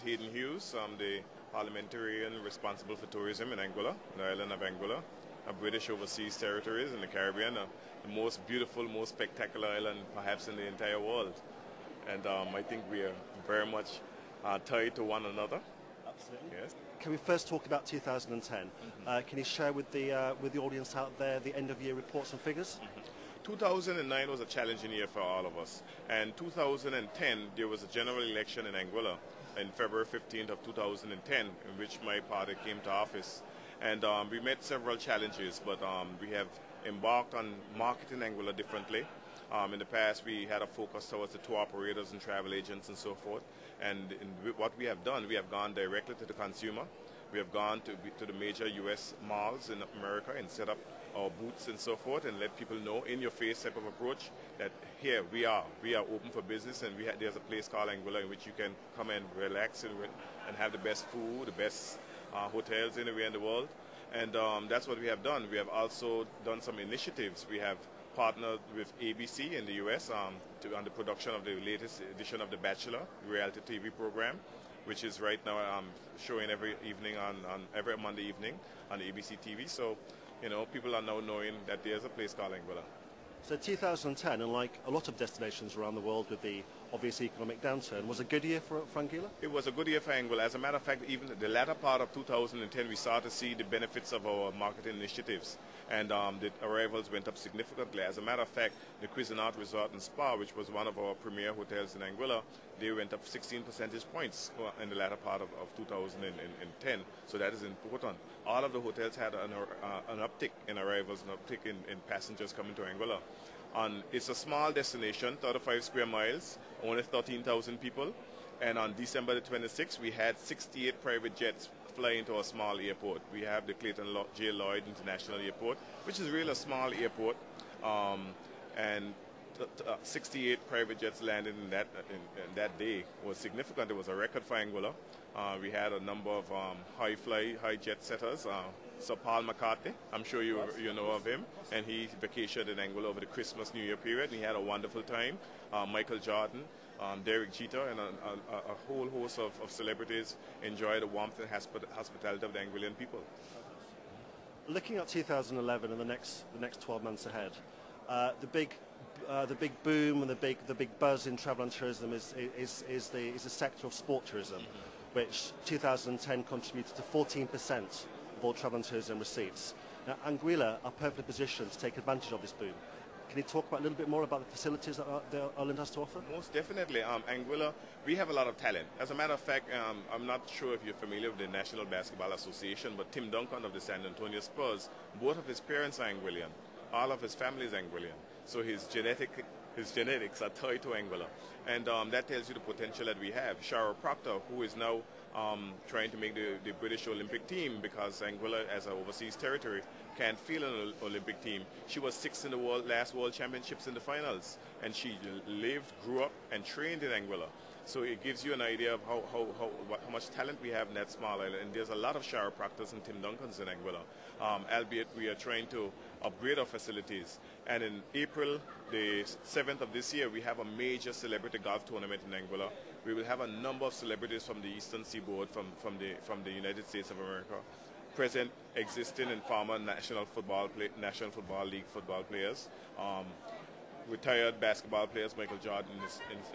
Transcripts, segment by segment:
Hayden Hughes. I'm the Parliamentarian responsible for tourism in Anguilla, the island of Anguilla, a British overseas territories in the Caribbean, the most beautiful, most spectacular island perhaps in the entire world. And I think we are very much tied to one another. Absolutely. Yes. Can we first talk about 2010? Can you share with the audience out there the end-of-year reports and figures? 2009 was a challenging year for all of us, and 2010 there was a general election in Anguilla in February 15th of 2010 in which my party came to office, and we met several challenges, but we have embarked on marketing Anguilla differently. In the past we had a focus towards the tour operators and travel agents and so forth, and what we have done, we have gone directly to the consumer. We have gone to the major U.S. malls in America and set up our booths and so forth, and let people know in your face type of approach that here we are open for business, and there's a place called Anguilla in which you can come and relax and have the best food, the best hotels anywhere in the world, and that's what we have done. We have also done some initiatives. We have partnered with ABC in the U.S. On the production of the latest edition of The Bachelor reality TV program, which is right now showing every evening on every Monday evening on ABC TV. So, you know, people are now knowing that there's a place called Anguilla. So 2010, unlike a lot of destinations around the world with the obvious economic downturn, was a good year for Anguilla? It was a good year for Anguilla. As a matter of fact, even the latter part of 2010, we started to see the benefits of our marketing initiatives, and the arrivals went up significantly. As a matter of fact, the Cuisinart Resort and Spa, which was one of our premier hotels in Anguilla, they went up 16 percentage points in the latter part of 2010. So that is important. All of the hotels had an uptick in arrivals, an uptick in passengers coming to Anguilla. And it's a small destination, 35 square miles, only 13,000 people. And on December the 26th, we had 68 private jets fly into a small airport. We have the Clayton J. Lloyd International Airport, which is really a small airport, and 68 private jets landed in that day was significant. It was a record for Anguilla. We had a number of high jet setters. Sir Paul McCartney, I'm sure you know of him, and he vacationed in Anguilla over the Christmas New Year period, and he had a wonderful time. Michael Jordan, Derek Jeter, and a whole host of celebrities enjoyed the warmth and hospitality of the Anguillan people. Looking at 2011 and the next 12 months ahead, the big boom and the big buzz in travel and tourism is the sector of sport tourism, which 2010 contributed to 14% of all travel and tourism receipts. Now, Anguilla are perfectly positioned to take advantage of this boom. Can you talk about a little bit more about the facilities that the island has to offer? Most definitely. Anguilla, we have a lot of talent. As a matter of fact, I'm not sure if you're familiar with the National Basketball Association, but Tim Duncan of the San Antonio Spurs, both of his parents are Anguillan. All of his family is Anguillan. So his genetics are tied to Anguilla. And that tells you the potential that we have. Shara Proctor, who is now trying to make the British Olympic team, because Anguilla, as an overseas territory, can't field an Olympic team. She was sixth in the last World Championships in the finals, and she lived, grew up, and trained in Anguilla. So it gives you an idea of how much talent we have in that small island. And there's a lot of Shara Proctors and Tim Duncans in Anguilla, albeit we are trying to upgrade our facilities. And in April the 7th of this year, we have a major celebrity golf tournament in Anguilla. We will have a number of celebrities from the Eastern Seaboard, from the United States of America, present, existing, and former National Football League football players, retired basketball players, Michael Jordan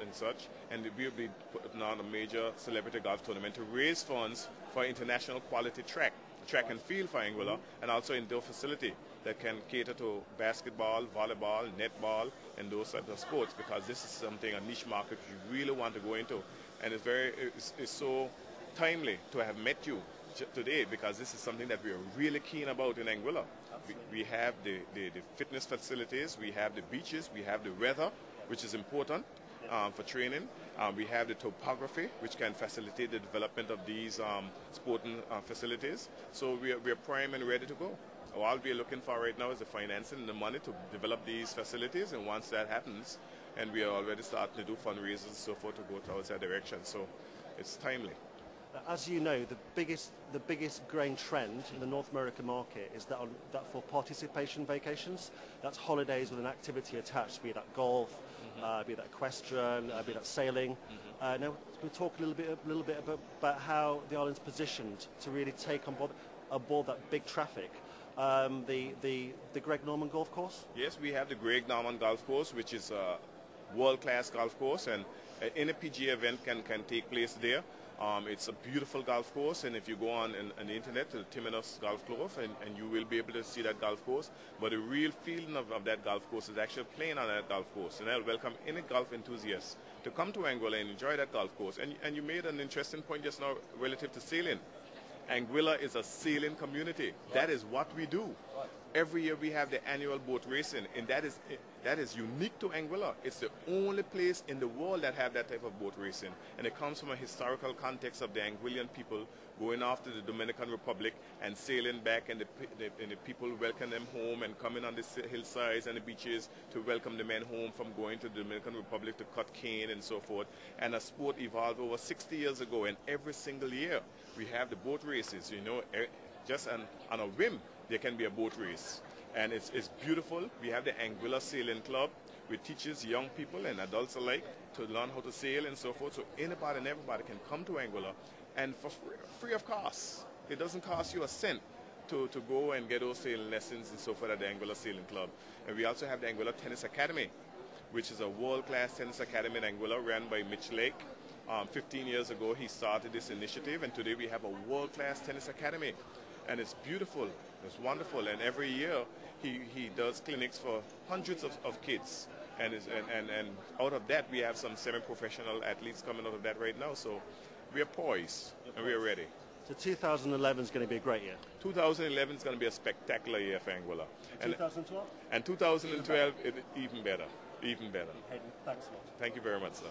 and such, and we will be putting on a major celebrity golf tournament to raise funds for international quality track and field for Anguilla, and also indoor facility that can cater to basketball, volleyball, netball, and those types of sports, because this is something, a niche market you really want to go into, and it's so timely to have met you today, because this is something that we are really keen about in Anguilla. We have the fitness facilities, we have the beaches, we have the weather, which is important for training. We have the topography, which can facilitate the development of these sporting facilities. So we are prime and ready to go. All we are looking for right now is the financing and the money to develop these facilities, and once that happens, and we are already starting to do fundraisers and so forth to go towards that direction. So it's timely. As you know, the biggest growing trend in the North American market is that for participation vacations, that's holidays with an activity attached, be that golf, be that equestrian, be that sailing. Now, we talk a little bit about how the island's positioned to really take on board that big traffic? The Greg Norman golf course? Yes, we have the Greg Norman golf course, which is a world-class golf course, and any PGA event can take place there. It's a beautiful golf course, and if you go on the internet to the Timinus Golf Course, and you will be able to see that golf course. But the real feeling of that golf course is actually playing on that golf course. And I'll welcome any golf enthusiast to come to Anguilla and enjoy that golf course. And you made an interesting point just now relative to sailing. Anguilla is a sailing community. Right. That is what we do. Right. Every year we have the annual boat racing, and that is unique to Anguilla. It's the only place in the world that have that type of boat racing, and it comes from a historical context of the Anguillan people going off to the Dominican Republic and sailing back, and the people welcome them home and coming on the hillsides and the beaches to welcome the men home from going to the Dominican Republic to cut cane and so forth. And a sport evolved over 60 years ago, and every single year we have the boat races. You know, just on a whim, there can be a boat race, and it's beautiful. We have the Anguilla Sailing Club, which teaches young people and adults alike to learn how to sail and so forth. So anybody and everybody can come to Anguilla, and for free of cost. It doesn't cost you a cent to go and get those sailing lessons and so forth at the Anguilla Sailing Club. And we also have the Anguilla Tennis Academy, which is a world-class tennis academy in Anguilla ran by Mitch Lake. 15 years ago he started this initiative, and today we have a world-class tennis academy. And it's beautiful, it's wonderful, and every year he does clinics for hundreds of kids, and out of that we have some semi-professional athletes coming out of that right now, so we are poised and we are ready. So 2011 is going to be a great year. 2011 is going to be a spectacular year for Anguilla. And 2012? And 2012, even better, even better. Hayden, thanks a lot. Thank you very much, sir.